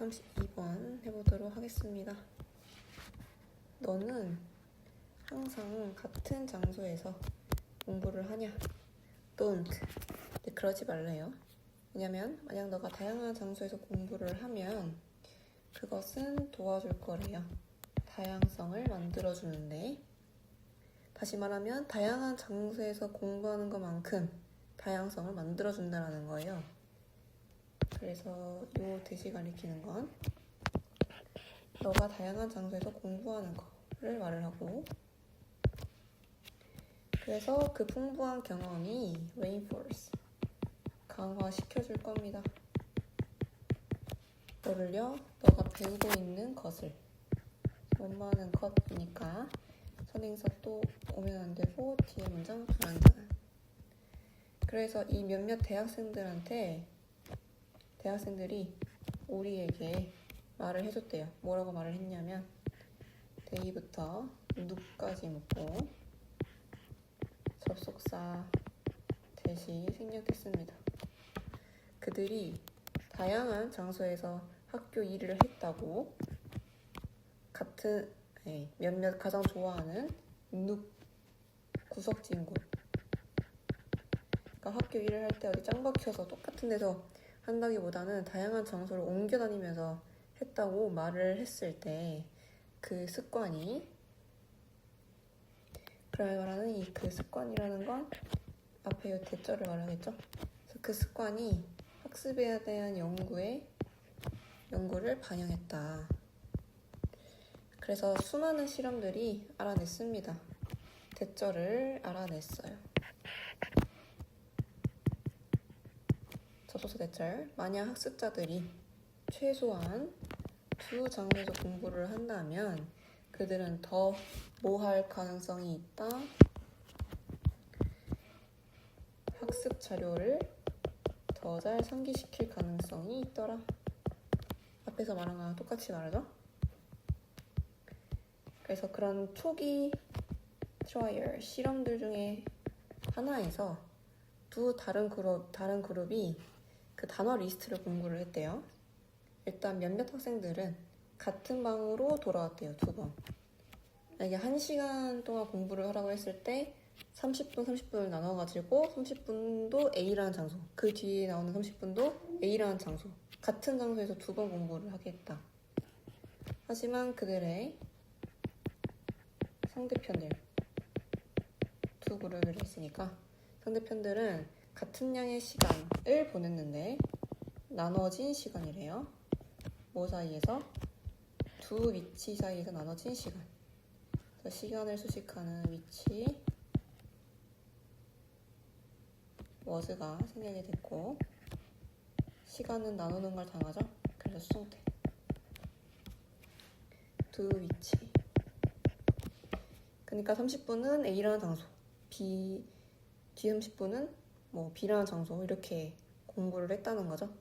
32번 해보도록 하겠습니다. 너는 항상 같은 장소에서 공부를 하냐? Don't. 그러지 말래요. 왜냐면 만약 너가 다양한 장소에서 공부를 하면 그것은 도와줄 거래요. 다양성을 만들어주는데, 다시 말하면 다양한 장소에서 공부하는 것만큼 다양성을 만들어준다는 거예요. 그래서 이 뜻이 가리키는 건 너가 다양한 장소에서 공부하는 거를 말을 하고, 그래서 그 풍부한 경험이 reinforce, 강화시켜줄 겁니다. 너를요, 너가 배우고 있는 것을. 원만한 것이니까 선행사 또 오면 안 되고 뒤에 문장 불완전한. 그래서 이 몇몇 대학생들이 우리에게 말을 해줬대요. 뭐라고 말을 했냐면 데이부터 누까지 묻고 접속사 대시 생략됐습니다. 그들이 다양한 장소에서 학교 일을 했다고, 몇몇 가장 좋아하는 눅 구석진 곳, 그러니까 학교 일을 할 때 어디 짱 박혀서 똑같은 데서 한다기보다는 다양한 장소를 옮겨 다니면서 했다고 말을 했을 때 그 습관이, 그걸 말하는 이 그 습관이라는 건 앞에 이 대절을 말하겠죠. 그래서 그 습관이 학습에 대한 연구를 반영했다. 그래서 수많은 실험들이 알아냈습니다. 대절을 알아냈어요. 접속사 대절. 만약 학습자들이 최소한 두 장소에서 공부를 한다면 그들은 더 뭐 할 가능성이 있다? 학습 자료를 더 잘 상기시킬 가능성이 있더라. 앞에서 말한 거랑 똑같이 말하죠? 그래서 그런 초기 트라이얼 실험들 중에 하나에서 두 다른 그룹이 그 단어 리스트를 공부를 했대요. 일단 몇몇 학생들은 같은 방으로 돌아왔대요. 2번. 만약에 1시간 동안 공부를 하라고 했을 때 30분을 나눠가지고 30분도 A라는 장소, 그 뒤에 나오는 30분도 A라는 장소, 같은 장소에서 2번 공부를 하겠다. 하지만 그들의 상대편들, 두 그룹을 했으니까 상대편들은 같은 양의 시간을 보냈는데 나눠진 시간이래요. 뭐 사이에서? 두 위치 사이에서 나눠진 시간. 그래서 시간을 수식하는 위치 was가 생략이 됐고, 시간은 나누는 걸 당하죠. 그래서 수동태. 두 위치. 그러니까 30분은 A라는 장소, 뒤 30분은 뭐 B라는 장소, 이렇게 공부를 했다는 거죠.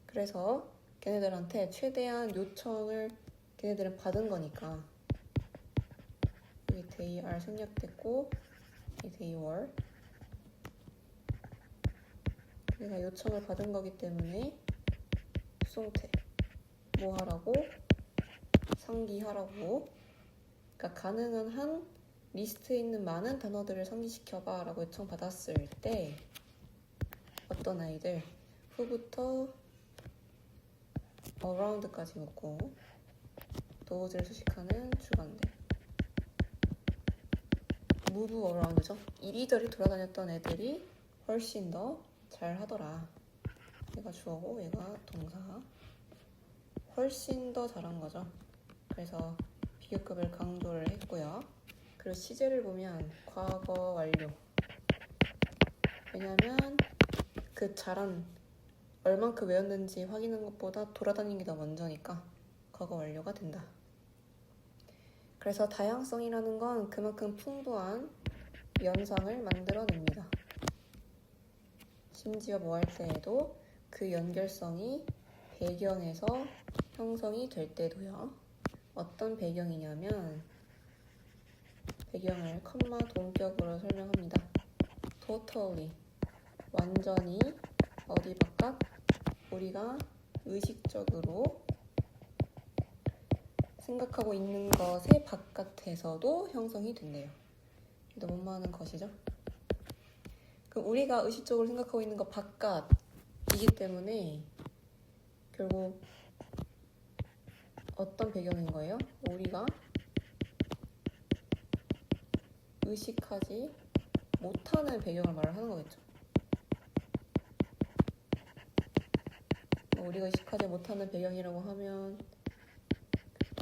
그래서 걔네들한테 최대한 요청을 걔네들은 받은 거니까, 여기 they are 생략됐고 이 they were, 내가 요청을 받은 거기 때문에 수동태 뭐 하라고? 상기하라고. 그러니까 가능한 한 리스트에 있는 많은 단어들을 상기시켜봐 라고 요청받았을 때 어떤 아이들, 후부터 around까지 묻고 those를 수식하는 주관들, move around죠. 이리저리 돌아다녔던 애들이 훨씬 더 잘하더라. 얘가 주어고 얘가 동사. 훨씬 더 잘한 거죠. 그래서 비교급을 강조를 했고요. 그리고 시제를 보면 과거 완료. 왜냐면 그 잘한, 얼만큼 외웠는지 확인하는 것보다 돌아다니는 게 더 먼저니까 과거 완료가 된다. 그래서 다양성이라는 건 그만큼 풍부한 연상을 만들어냅니다. 심지어 뭐 할 때에도 그 연결성이 배경에서 형성이 될 때도요. 어떤 배경이냐면, 배경을 컴마 동격으로 설명합니다. totally, 완전히 어디 바깥, 우리가 의식적으로 생각하고 있는 것의 바깥에서도 형성이 된대요. 너무 많은 것이죠. 그럼 우리가 의식적으로 생각하고 있는 것 바깥이기 때문에 결국 어떤 배경인 거예요? 우리가 의식하지 못하는 배경을 말을 하는 거겠죠. 우리가 의식하지 못하는 배경이라고 하면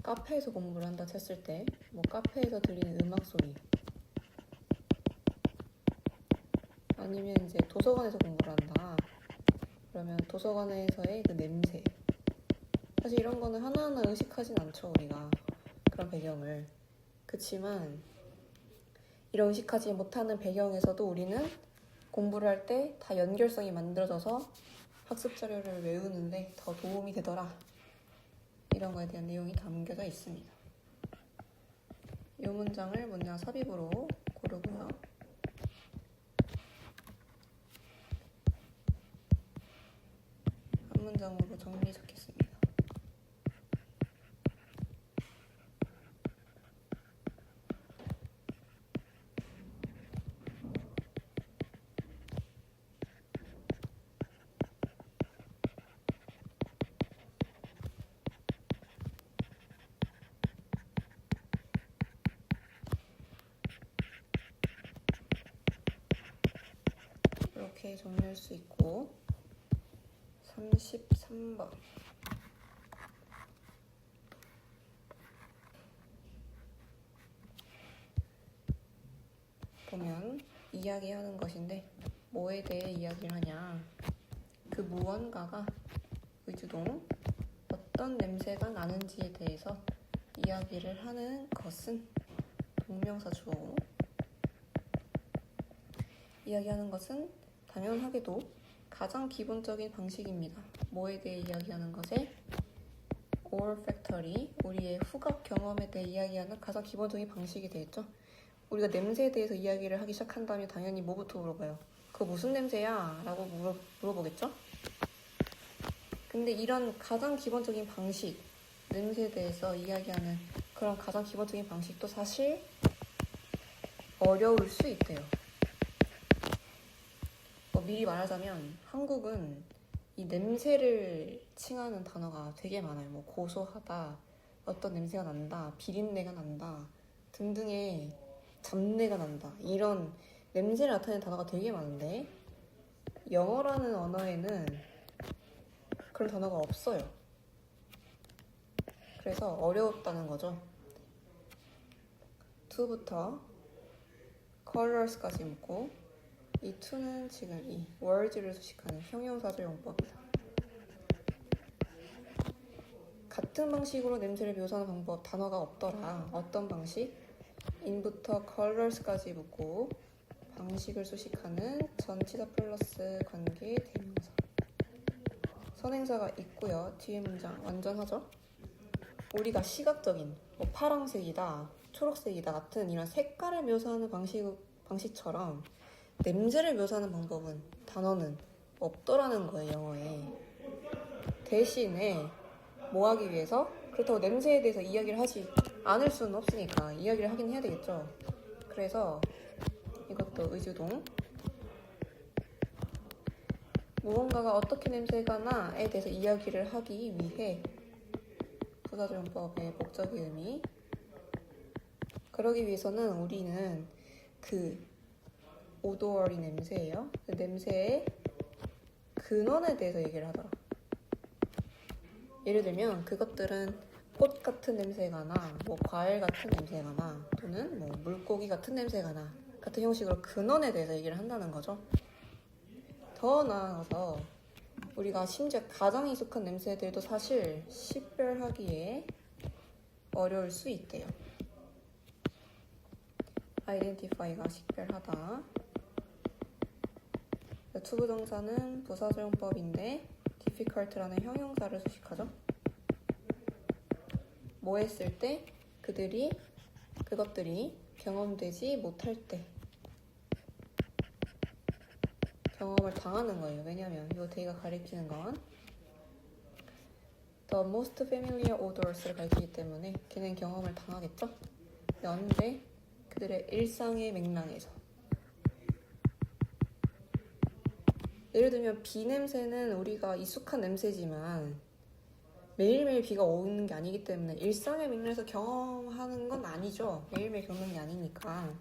카페에서 공부를 한다 쳤을 때 뭐 카페에서 들리는 음악 소리 아니면 이제 도서관에서 공부를 한다 그러면 도서관에서의 그 냄새 사실 이런 거는 하나하나 의식하진 않죠 우리가 그런 배경을 그치만 이런 의식하지 못하는 배경에서도 우리는 공부를 할 때 다 연결성이 만들어져서 학습 자료를 외우는데 더 도움이 되더라 이런 거에 대한 내용이 담겨져 있습니다. 이 문장을 문장 삽입으로 고르고요. 한 문장으로 정리 적겠습니다. 이렇게 정리할 수 있고 33번 보면 이야기하는 것인데 뭐에 대해 이야기를 하냐 그 무언가가 의주동 어떤 냄새가 나는지에 대해서 이야기를 하는 것은 동명사 주어고 이야기하는 것은 당연하게도 가장 기본적인 방식입니다. 뭐에 대해 이야기하는 것에 olfactory, 우리의 후각 경험에 대해 이야기하는 가장 기본적인 방식이 되겠죠. 우리가 냄새에 대해서 이야기를 하기 시작한다면 당연히 뭐부터 물어봐요? 그거 무슨 냄새야? 라고 물어보겠죠? 근데 이런 가장 기본적인 방식, 냄새에 대해서 이야기하는 그런 가장 기본적인 방식도 사실 어려울 수 있대요. 미리 말하자면 한국은 이 냄새를 칭하는 단어가 되게 많아요. 뭐 고소하다, 어떤 냄새가 난다, 비린내가 난다 등등의 잡내가 난다 이런 냄새를 나타내는 단어가 되게 많은데 영어라는 언어에는 그런 단어가 없어요. 그래서 어려웠다는 거죠. to부터 colors까지 묻고 이 to는 지금 이 words를 수식하는 형용사절 용법이다. 같은 방식으로 냄새를 묘사하는 방법 단어가 없더라. 어떤 방식? in부터 colors까지 묻고 방식을 수식하는 전치사 플러스 관계 대명사. 선행사가 있고요. 뒤에 문장 완전하죠? 우리가 시각적인 뭐 파란색이다, 초록색이다 같은 이런 색깔을 묘사하는 방식처럼 냄새를 묘사하는 방법은 단어는 없더라는 거예요. 영어에. 대신에 뭐 하기 위해서? 그렇다고 냄새에 대해서 이야기를 하지 않을 수는 없으니까 이야기를 하긴 해야 되겠죠. 그래서 이것도 의주동 무언가가 어떻게 냄새가 나에 대해서 이야기를 하기 위해 부사적용법의 목적의 의미 그러기 위해서는 우리는 그 오도어리 냄새예요. 그 냄새의 근원에 대해서 얘기를 하더라. 예를 들면 그것들은 꽃 같은 냄새가 나, 뭐 과일 같은 냄새가 나, 또는 뭐 물고기 같은 냄새가 나 같은 형식으로 근원에 대해서 얘기를 한다는 거죠. 더 나아가서 우리가 심지어 가장 익숙한 냄새들도 사실 식별하기에 어려울 수 있대요. identify가 식별하다. 투부정사는 부사적용법인데 difficult라는 형용사를 수식하죠. 뭐 했을 때? 그것들이 경험되지 못할 때 경험을 당하는 거예요. 왜냐면 이 데이가 가리키는 건 The most familiar odors를 가리키기 때문에 걔는 경험을 당하겠죠? 언제? 그들의 일상의 맥락에서. 예를 들면 비 냄새는 우리가 익숙한 냄새지만 매일매일 비가 오는 게 아니기 때문에 일상의 맥락에서 경험하는 건 아니죠. 매일매일 겪는 게 아니니까.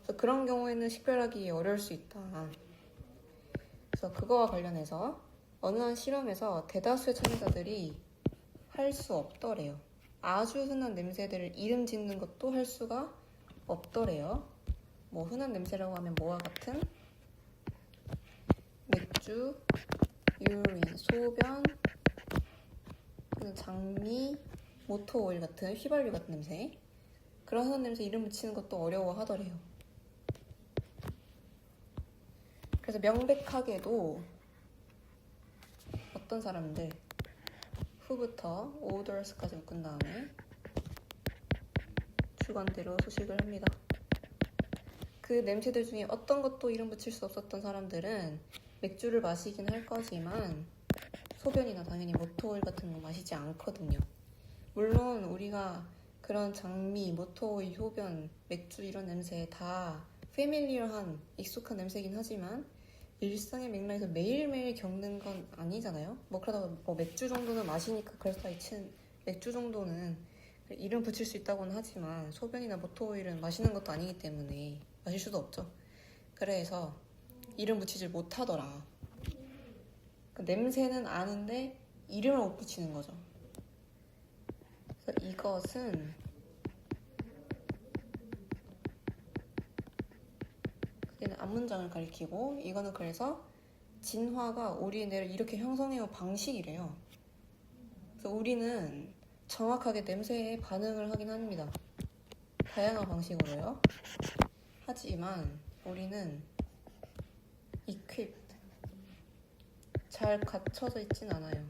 그래서 그런 경우에는 식별하기 어려울 수 있다. 그래서 그거와 관련해서 어느 한 실험에서 대다수의 참여자들이 할 수 없더래요. 아주 흔한 냄새들을 이름 짓는 것도 할 수가 없더래요. 뭐 흔한 냄새라고 하면 뭐와 같은? 맥주, 유린, 소변, 장미, 모터오일 같은 휘발유 같은 냄새. 그런 흔한 냄새 이름 붙이는 것도 어려워하더래요. 그래서 명백하게도 어떤 사람들 후부터 odors까지 묶은 다음에 주관대로 소식을 합니다. 그 냄새들 중에 어떤 것도 이름 붙일 수 없었던 사람들은 맥주를 마시긴 할 거지만 소변이나 당연히 모터오일 같은 거 마시지 않거든요. 물론 우리가 그런 장미, 모터오일, 소변, 맥주 이런 냄새 다 패밀리어한 익숙한 냄새긴 하지만 일상의 맥락에서 매일매일 겪는 건 아니잖아요. 뭐 그러다가 뭐 맥주 정도는 마시니까 그래서 친 맥주 정도는 이름 붙일 수 있다고는 하지만 소변이나 모터오일은 마시는 것도 아니기 때문에 마실 수도 없죠. 그래서 이름 붙이질 못하더라. 그러니까 냄새는 아는데 이름을 못 붙이는 거죠. 그래서 이것은 얘는 앞문장을 가리키고 이거는 그래서 진화가 우리의 뇌를 이렇게 형성해온 방식이래요. 그래서 우리는 정확하게 냄새에 반응을 하긴 합니다. 다양한 방식으로요. 하지만 우리는 equipped, 잘 갖춰져 있진 않아요.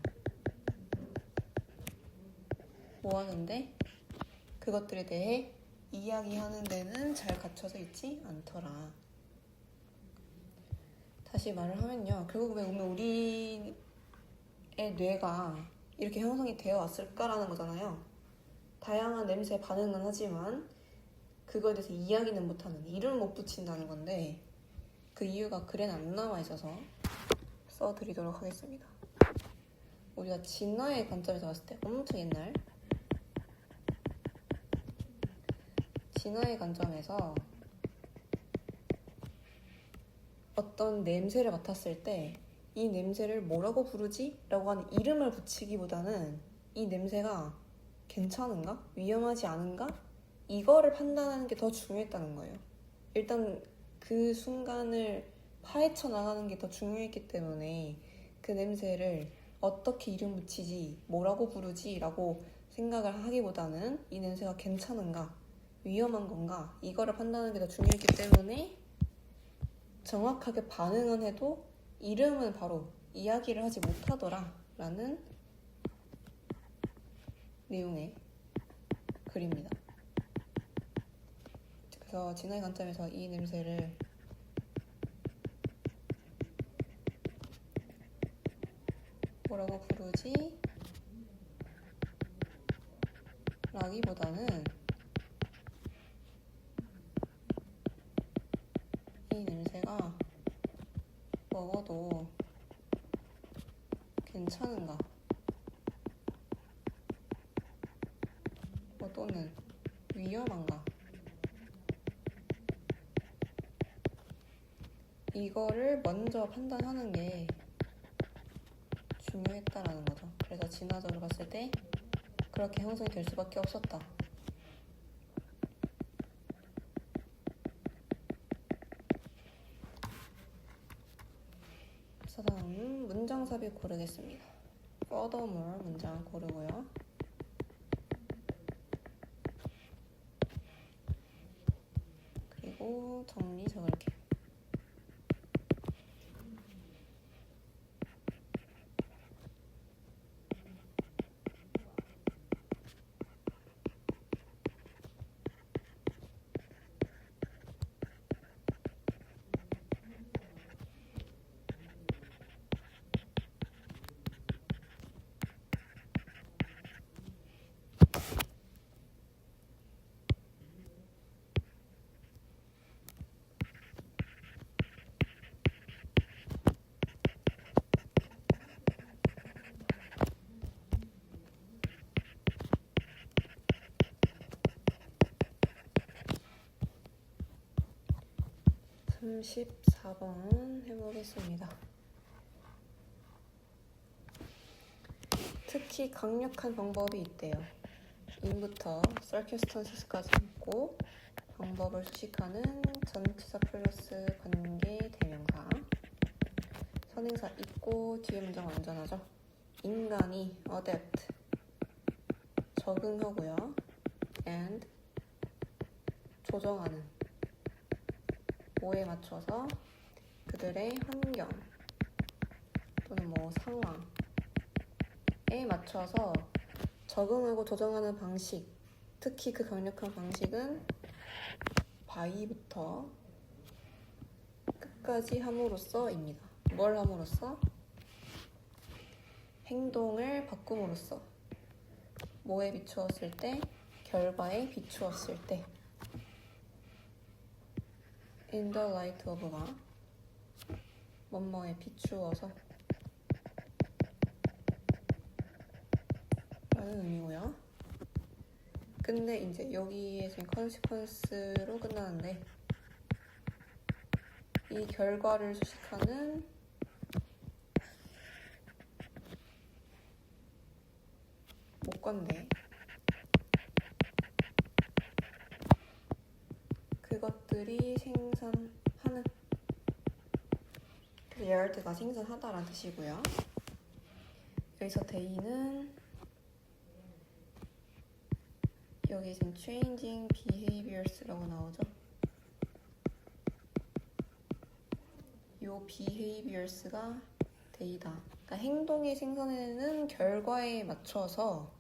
뭐 하는데? 그것들에 대해 이야기하는 데는 잘 갖춰져 있지 않더라. 다시 말을 하면요. 결국 왜 우리의 뇌가 이렇게 형성이 되어 왔을까라는 거잖아요. 다양한 냄새에 반응은 하지만 그거에 대해서 이야기는 못하는, 이름을 못 붙인다는 건데 그 이유가 글에는 안 나와 있어서 써드리도록 하겠습니다. 우리가 진화의 관점에서 봤을 때 엄청 옛날 진화의 관점에서 어떤 냄새를 맡았을 때 이 냄새를 뭐라고 부르지? 라고 하는 이름을 붙이기보다는 이 냄새가 괜찮은가? 위험하지 않은가? 이거를 판단하는 게 더 중요했다는 거예요. 일단 그 순간을 파헤쳐 나가는 게 더 중요했기 때문에 그 냄새를 어떻게 이름 붙이지? 뭐라고 부르지? 라고 생각을 하기보다는 이 냄새가 괜찮은가? 위험한 건가? 이거를 판단하는 게 더 중요했기 때문에 정확하게 반응은 해도 이름은 바로 이야기를 하지 못하더라 라는 내용의 글입니다. 그래서 진화의 관점에서 이 냄새를 뭐라고 부르지? 라기보다는 이 냄새가 먹어도 괜찮은가? 또는 위험한가? 이거를 먼저 판단하는 게 중요했다라는 거죠. 그래서 진화적으로 봤을 때 그렇게 형성이 될 수밖에 없었다. 그래서 다음 문장 삽입 고르겠습니다. furthermore 문장 고르고요. 그리고 정리 적을게요. 34번 해보겠습니다. 특히 강력한 방법이 있대요. in부터 circumstances까지 있고 방법을 수식하는 전치사 플러스 관계 대명사 선행사 있고 뒤에 문장 완전하죠. 인간이 adapt 적응하고요. and 조정하는 뭐에 맞춰서 그들의 환경 또는 뭐 상황에 맞춰서 적응하고 조정하는 방식, 특히 그 강력한 방식은 by부터 끝까지 함으로써입니다. 뭘 함으로써? 행동을 바꿈으로써. 뭐에 비추었을 때? 결과에 비추었을 때. in the light of가 뭐뭐에 비추어서 라는 의미고요. 근데 이제 여기에 지금 consequence로 끝나는데 이 결과를 수식하는 목건데 그것들이 생산하는 그래서 yard가 생산하다라는 뜻이고요. 여기서 day는 여기 지금 changing behaviors라고 나오죠. 요 behaviors가 day다. 그러니까 행동이 생산해내는 결과에 맞춰서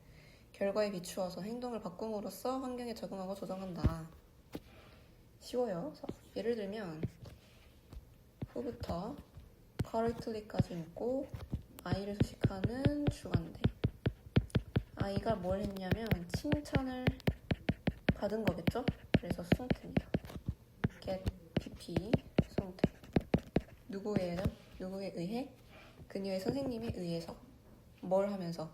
결과에 비추어서 행동을 바꿈으로써 환경에 적응하고 조정한다. 쉬워요. 그래서 예를 들면 후부터 correctly까지 있고 I를 수식하는 주관대. I가 뭘 했냐면 칭찬을 받은 거겠죠? 그래서 수동태입니다. get, pp, 수동태. 누구에 의해? 그녀의 선생님에 의해서. 뭘 하면서?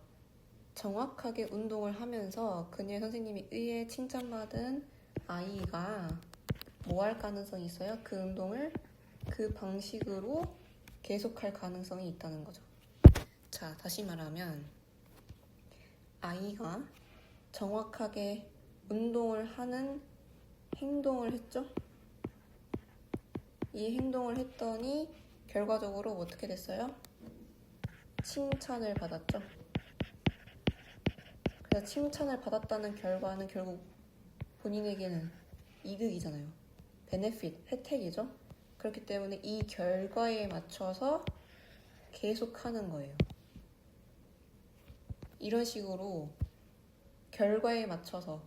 정확하게 운동을 하면서 그녀의 선생님에 의해 칭찬받은 아이가 뭐 할 가능성이 있어요? 그 운동을 그 방식으로 계속할 가능성이 있다는 거죠. 자, 다시 말하면 아이가 정확하게 운동을 하는 행동을 했죠? 이 행동을 했더니 결과적으로 어떻게 됐어요? 칭찬을 받았죠? 그래서 칭찬을 받았다는 결과는 결국 본인에게는 이득이잖아요. 베네핏, 혜택이죠? 그렇기 때문에 이 결과에 맞춰서 계속하는 거예요. 이런 식으로 결과에 맞춰서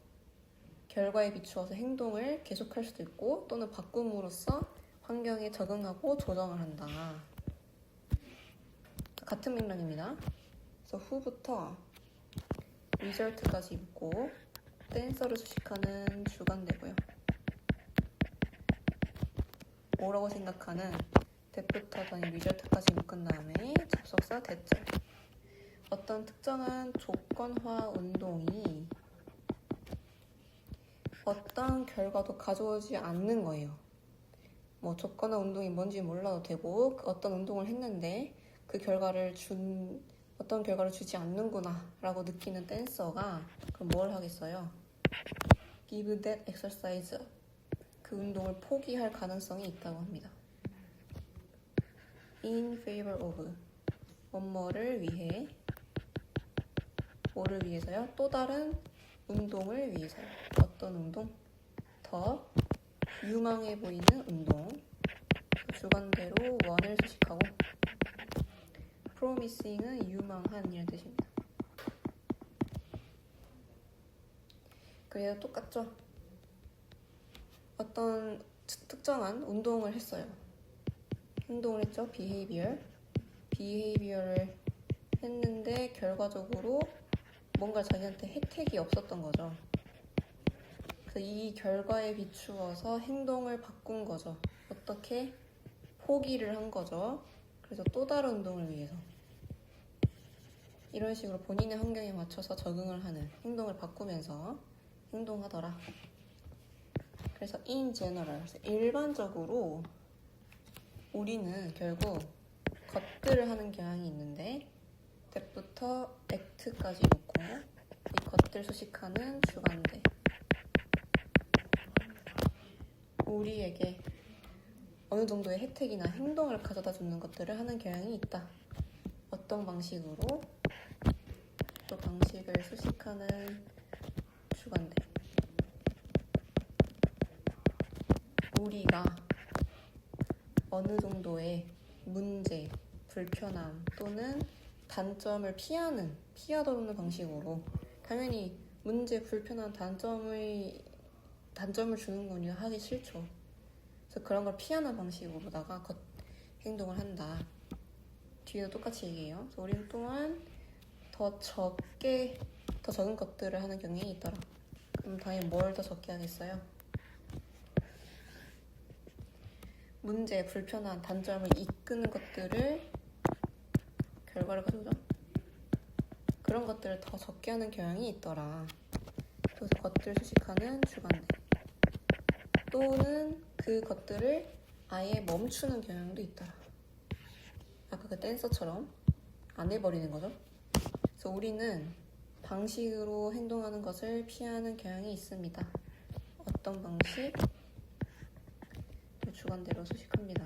결과에 비추어서 행동을 계속할 수도 있고 또는 바꿈으로써 환경에 적응하고 조정을 한다. 같은 맥락입니다. 그래서 후부터 result까지 있고 댄서를 수식하는 주관되고요. 뭐라고 생각하는 that부터 더니 result까지 묶은 다음에 접속사 that절. 어떤 특정한 조건화 운동이 어떤 결과도 가져오지 않는 거예요. 뭐 조건화 운동이 뭔지 몰라도 되고 어떤 운동을 했는데 그 결과를 어떤 결과를 주지 않는구나 라고 느끼는 댄서가 그럼 뭘 하겠어요? give that exercise 그 운동을 포기할 가능성이 있다고 합니다. in favor of 뭐뭐를 위해 뭐를 위해서요? 또 다른 운동을 위해서요. 어떤 운동? 더 유망해 보이는 운동. 주관대로 원을 수식하고 promising은 유망한 이라는 뜻입니다. 그래요, 똑같죠? 어떤 특정한 운동을 했어요. 행동을 했죠? behavior를 했는데 결과적으로 뭔가 자기한테 혜택이 없었던 거죠. 그래서 이 결과에 비추어서 행동을 바꾼 거죠. 어떻게? 포기를 한 거죠. 그래서 또 다른 운동을 위해서. 이런 식으로 본인의 환경에 맞춰서 적응을 하는 행동을 바꾸면서 행동하더라. 그래서 in general, 일반적으로 우리는 결국 것들을 하는 경향이 있는데 that부터 act까지 놓고 이 것들 수식하는 주관대. 우리에게 어느 정도의 혜택이나 행동을 가져다 주는 것들을 하는 경향이 있다. 어떤 방식으로? 또 방식을 수식하는 주관대. 우리가 어느 정도의 문제, 불편함 또는 단점을 피하도록 방식으로 당연히 문제, 불편함, 단점을 주는 건 우리가 하기 싫죠. 그래서 그런 걸 피하는 방식으로다가 행동을 한다. 뒤에도 똑같이 얘기해요. 그래서 우리는 또한 더 적은 것들을 하는 경향이 있더라. 그럼 당연히 뭘 더 적게 하겠어요? 문제, 불편한 단점을 이끄는 것들을 결과를 가져오죠. 그런 것들을 더 적게 하는 경향이 있더라. 그래서 것들 수식하는 주관대. 또는 그 것들을 아예 멈추는 경향도 있더라. 아까 그 댄서처럼 안 해버리는 거죠. 그래서 우리는 방식으로 행동하는 것을 피하는 경향이 있습니다. 어떤 방식? 주관대로 수식합니다.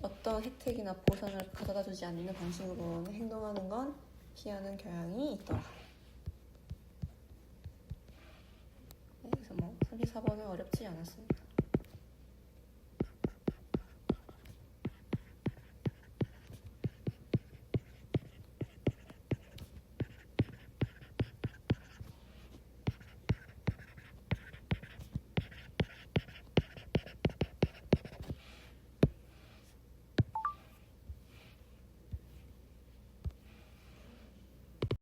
어떤 혜택이나 보상을 가져다 주지 않는 방식으로 행동하는 건 피하는 경향이 있더라. 네, 그래서 34번은 어렵지 않았습니다.